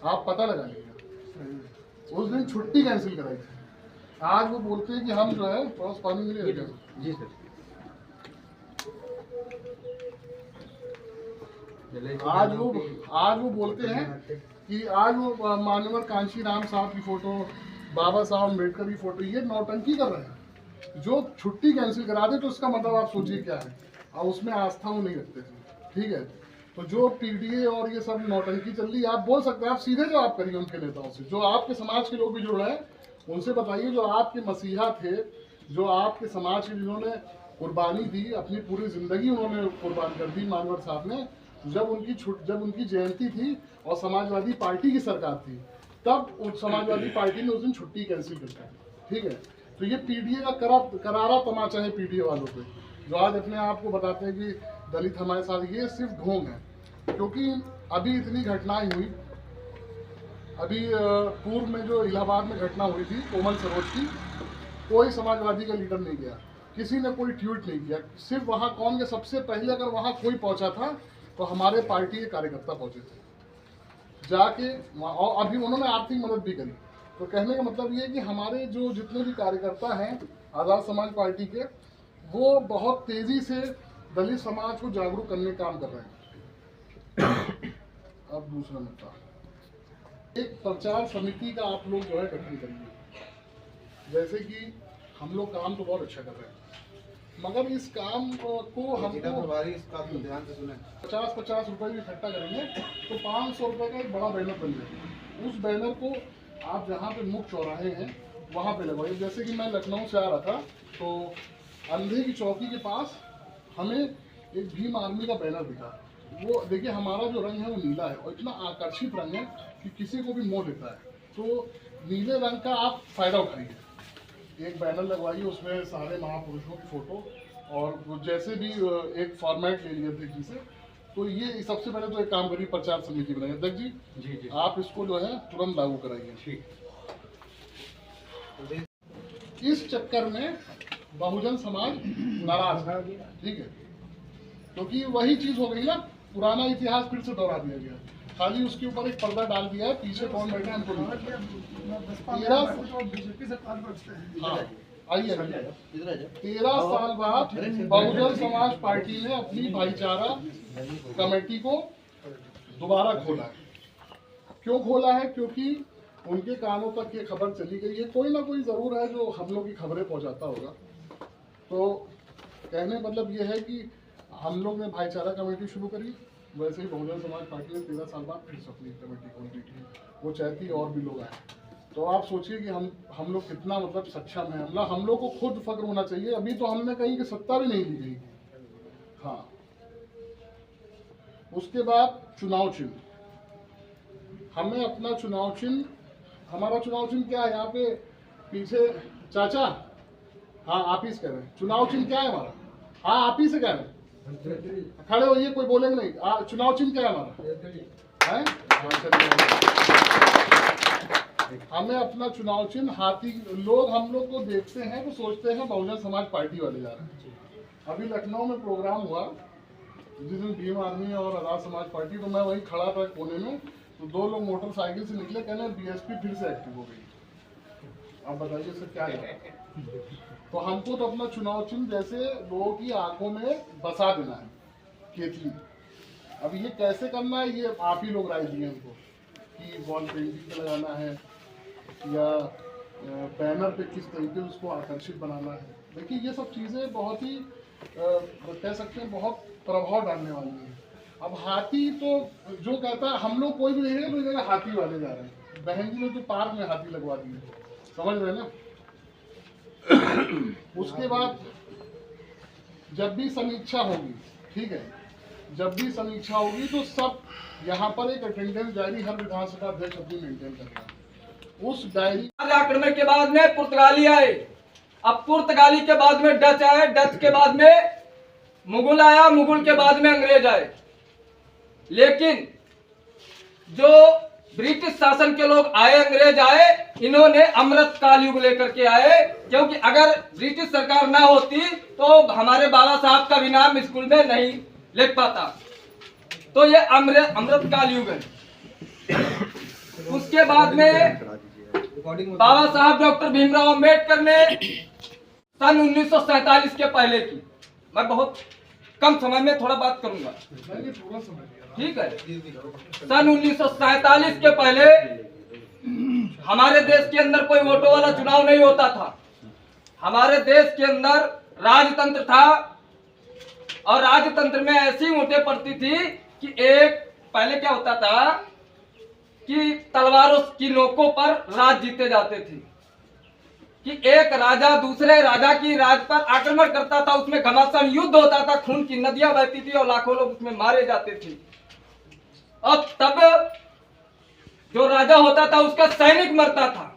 आप पता लगा लीजिए। उस दिन छुट्टी कैंसिल कराई थी, आज वो बोलते हैं कि हम जो है थोड़ा पानी मिलेगा। जी सर। आज वो बोलते हैं कि आज वो मानवर कांशी राम साहब की फोटो, बाबा साहब अम्बेडकर की फोटो, ये नौटंकी कर रहे हैं। जो छुट्टी कैंसिल करा दे तो उसका मतलब आप सोचिए क्या है। और उसमें आस्था वो नहीं रखते थे, ठीक है। तो जो पीडीए और ये सब नौटंकी चल रही है, आप बोल सकते हैं, आप सीधे जवाब करिए उनके नेताओं से, जो आपके समाज के लोग भी जुड़ रहे हैं, उनसे बताइए। जो आपके मसीहा थे, जो आपके समाज के जिन्होंने कुर्बानी दी, अपनी पूरी जिंदगी उन्होंने कुर्बान कर दी, मानवर साहब ने, जब उनकी जयंती थी और समाजवादी पार्टी की सरकार थी, तब उस समाजवादी पार्टी ने उस दिन छुट्टी कैंसिल कर दी, ठीक है। तो ये पीडीए का करारा तमाचा है पीडीए वालों पे, जो आज अपने आप को बताते हैं कि दलित हमारे साथ। ये सिर्फ ढोंग है, क्योंकि अभी इतनी घटनाएं हुई। अभी पूर्व में जो इलाहाबाद में घटना हुई थी कोमल सरोज की, कोई समाजवादी का लीडर नहीं गया, किसी ने कोई ट्वीट नहीं किया। सिर्फ वहाँ कौन के सबसे पहले अगर वहाँ कोई पहुँचा था तो हमारे पार्टी के कार्यकर्ता पहुँचे थे जाके, और अभी उन्होंने आर्थिक मदद भी करी। तो कहने का मतलब ये है कि हमारे जो जितने भी कार्यकर्ता हैं आज़ाद समाज पार्टी के, वो बहुत तेज़ी से दलित समाज को जागरूक करने का काम कर रहे हैं। अब दूसरा मुद्दा, एक प्रचार समिति का आप लोग जो है गठन करिए। जैसे कि हम लोग काम तो बहुत अच्छा कर रहे हैं, मगर इस काम को हमको इसका ध्यान से सुने, 50-50 रुपए भी इकट्ठा करेंगे तो 500 रुपए का एक बड़ा बैनर बन जाएगा। उस बैनर को आप जहाँ पे मुख्य चौराहे हैं वहाँ पे लगवाइए। जैसे कि मैं लखनऊ से आ रहा था तो अंधे की चौकी के पास हमें एक भीम आर्मी का बैनर दिखा। वो देखिए, हमारा जो रंग है वो नीला है और इतना आकर्षित रंग है कि किसी को भी मोह लेता है। तो नीले रंग का आप फायदा उठाइए, एक बैनर लगवाइए, उसमें सारे महापुरुषों की फोटो, और जैसे भी एक फॉर्मेट ले लिए अध्यक्ष जी से। तो ये सबसे पहले तो एक काम करिए, प्रचार समिति बनाइए। अध्यक्ष जी आप इसको जो है तुरंत लागू कराइए। इस चक्कर में बहुजन समाज नाराज है, ठीक है, क्योंकि वही चीज हो गई ना, पुराना इतिहास फिर से दोहरा दिया गया। खाली उसके ऊपर एक पर्दा डाल दिया है, पीछे कौन बैठे हैं हमको नहीं। हाँ आइए, 13 साल बाद बहुजन समाज पार्टी ने अपनी भाईचारा कमेटी को दोबारा खोला है। क्यों खोला है? क्योंकि उनके कानों तक ये खबर चली गई है, कोई ना कोई जरूर है जो हम लोग की खबरें पहुंचाता होगा। तो कहने मतलब ये है कि हम लोग ने भाईचारा कमेटी शुरू करी, वैसे ही बहुजन समाज पार्टी ने 13 साल बाद फिर से अपनी कमेटी खोल दी थी। वो चाहती और भी लोग आए। तो आप सोचिए कि हम लोग कितना मतलब सक्षम है। हम लोग को खुद फक्र होना चाहिए। अभी तो हमने कहीं की सत्ता भी नहीं दी गई। हाँ, उसके बाद चुनाव चिन्ह, हमें अपना चुनाव चिन्ह, हमारा चुनाव चिन्ह क्या है? यहाँ पे पीछे चाचा, हाँ आप ही से कह रहे हैं, चुनाव चिन्ह क्या है हमारा? हाँ आप ही से कह रहे हैं, खड़े होइए, कोई बोलेंगे नहीं। चुनाव चिन्ह क्या है हमारा? हमें अपना चुनाव चिन्ह हाथी। लोग हम लोग को देखते हैं तो सोचते हैं बहुजन समाज पार्टी वाले जा रहे हैं। अभी लखनऊ में प्रोग्राम हुआ जिस दिन भीम आर्मी और आज़ाद समाज पार्टी, तो मैं वहीं खड़ा था कोने में, तो 2 लोग मोटरसाइकिल से निकले, कहने बीएसपी फिर से एक्टिव हो गई। अब बताइए सर क्या है? तो हमको तो अपना चुनाव चिन्ह जैसे लोगों की आंखों में बसा देना है, केतली। अब ये कैसे करना है, ये आप ही लोग राय दिए हमको, कि वॉल पेंटिंग पे लगाना है या बैनर पे किस तरीके से उसको आकर्षित बनाना है। देखिए ये सब चीज़ें बहुत ही कह सकते हैं बहुत प्रभाव डालने वाली हैं। अब हाथी तो जो कहता है, हम लोग कोई भी नहीं है तो जगह हाथी वाले जा रहे हैं। बहन जी ने तो पार्क में हाथी लगवा दिए, समझ रहे हैं ना। उसके बाद जब भी समीक्षा होगी, ठीक है, जब भी समीक्षा होगी तो सब यहाँ पर एक अटेंडेंस डायरी हर विधानसभा अध्यक्ष अपनी मेंटेन करना। उस डायरी आक्रमण के बाद में पुर्तगाली आए, अब पुर्तगाली के बाद में डच आए, डच के बाद में मुगल आया, मुगल के बाद में अंग्रेज आए। लेकिन जो ब्रिटिश शासन के लोग आए, अंग्रेज आए, इन्होंने अमृत काल युग लेकर के आए। क्योंकि अगर ब्रिटिश सरकार ना होती तो हमारे बाबा साहब का भी नाम स्कूल में नहीं लिख पाता। तो ये अमृत काल युग है। उसके बाद में बाबा साहब डॉक्टर भीमराव अंबेडकर ने सन 1947 के पहले की, मैं बहुत कम समय में थोड़ा बात करूंगा, ठीक है। सन 1947 के पहले हमारे देश के अंदर कोई वोटों वाला चुनाव नहीं होता था। हमारे देश के अंदर राजतंत्र था और राजतंत्र में ऐसी वोटें पड़ती थी कि एक पहले क्या होता था कि तलवारों की नोकों पर राज जीते जाते थे, कि एक राजा दूसरे राजा की राज पर आक्रमण करता था, उसमें घमासान युद्ध होता था, खून की नदियां बहती थी और लाखों लोग उसमें मारे जाते थे। और तब जो राजा होता था उसका सैनिक मरता था,